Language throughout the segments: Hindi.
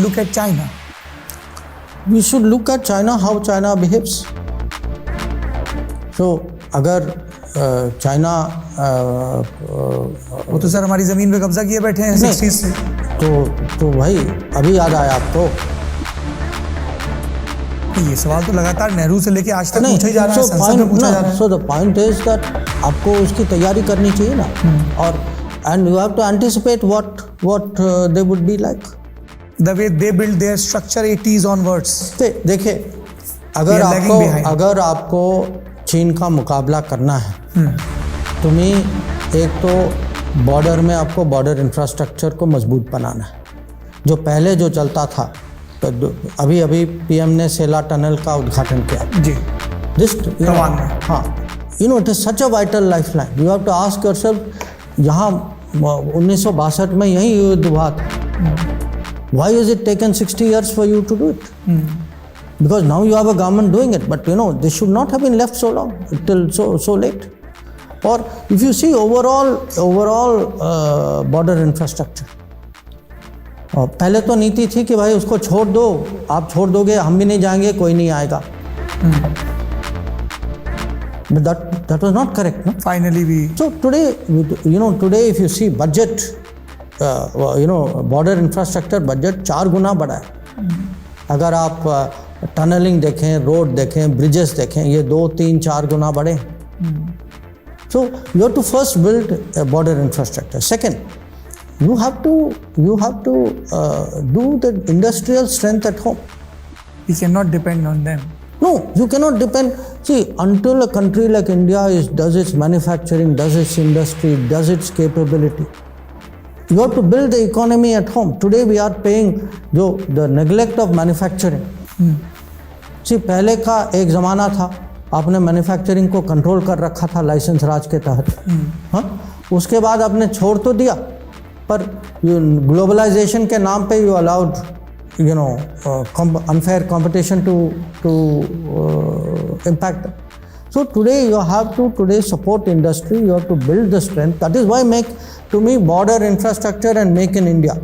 Look at China. We should look at China, how China behaves. So अगर चाइना वो तो सर हमारी ज़मीन पे कब्जा किए बैठे हैं 60s से। तो भाई अभी याद आया आपको? ये सवाल तो लगातार नेहरू से लेके आज तक पूछा ही जा रहा है, संसद में पूछा जा रहा है। So the point is that आपको उसकी तैयारी करनी चाहिए ना, और and you have to anticipate what they would be like. The way they build their structure 80s onwards. देखिए, अगर आपको चीन का मुकाबला करना है, तुम्हें एक तो बॉर्डर में आपको बॉर्डर इंफ्रास्ट्रक्चर को मजबूत बनाना है। जो पहले जो चलता था, तो अभी पीएम ने सेला टनल का उद्घाटन किया जी, हाँ, it is such a vital life line. You have to ask yourself, यहाँ 1962 में यही युद्ध हुआ था, why is it taken 60 years for you to do it? Because now you have a government doing it, but this should not have been left so long, till so late. Or if you see overall border infrastructure, पहले तो नीति थी कि भाई उसको छोड़ दो, आप छोड़ दोगे हम भी नहीं जाएंगे, कोई नहीं आएगा। But that was not correct, no? Finally we. So today if you see budget, border infrastructure budget 4 गुना बढ़ा है। अगर आप टनलिंग देखें, रोड देखें, ब्रिजेस देखें, ये 2, 3, 4 गुना बढ़े। So you have to first build border infrastructure. Second, you have to do the industrial strength at home. We cannot depend on them. No, you cannot depend. See, until a country like India does its manufacturing, does its industry, does its capability, you have to build the economy at home. Today we are paying the neglect of manufacturing. See, पहले का एक ज़माना था, आपने मैन्युफैक्चरिंग को कंट्रोल कर रखा था लाइसेंस राज के तहत। हाँ, उसके बाद आपने छोड़ तो दिया, पर ग्लोबलाइजेशन के नाम पे you allowed unfair competition to impact them. So today you have to support industry, you have to build the strength. That is why to me border infrastructure and Make in India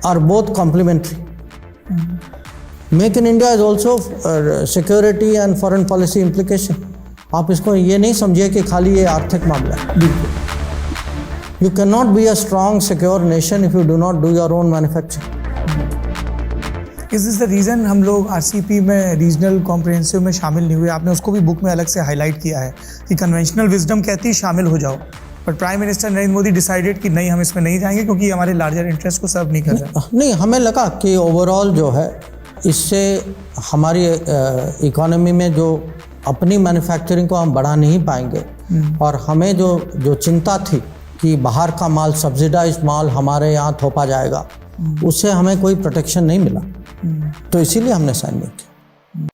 are both complementary. Make in India is also security and foreign policy implication. आप इसको ये नहीं समझिए कि खाली ये आर्थिक मामला है। You cannot be a strong, secure nation if you do not do your own manufacturing. Is this the reason हम लोग RCP में रीजनल कॉम्प्रिहेंसिव में शामिल नहीं हुए? आपने उसको भी बुक में अलग से हाईलाइट किया है कि कन्वेंशनल विजडम कहती है शामिल हो जाओ, but prime minister Narendra Modi decided कि नहीं, हम इसमें नहीं जाएंगे क्योंकि हमारे लार्जर इंटरेस्ट को सर्व नहीं कर रहा। नहीं, हमें लगा कि ओवरऑल जो है इससे हमारी इकोनॉमी में जो अपनी मैन्युफैक्चरिंग को हम बढ़ा नहीं पाएंगे, और हमें जो चिंता थी कि बाहर का माल, सब्सिडाइज्ड माल हमारे यहाँ थोपा जाएगा, उससे हमें कोई प्रोटेक्शन नहीं मिला, तो इसीलिए हमने साइन नहीं किया।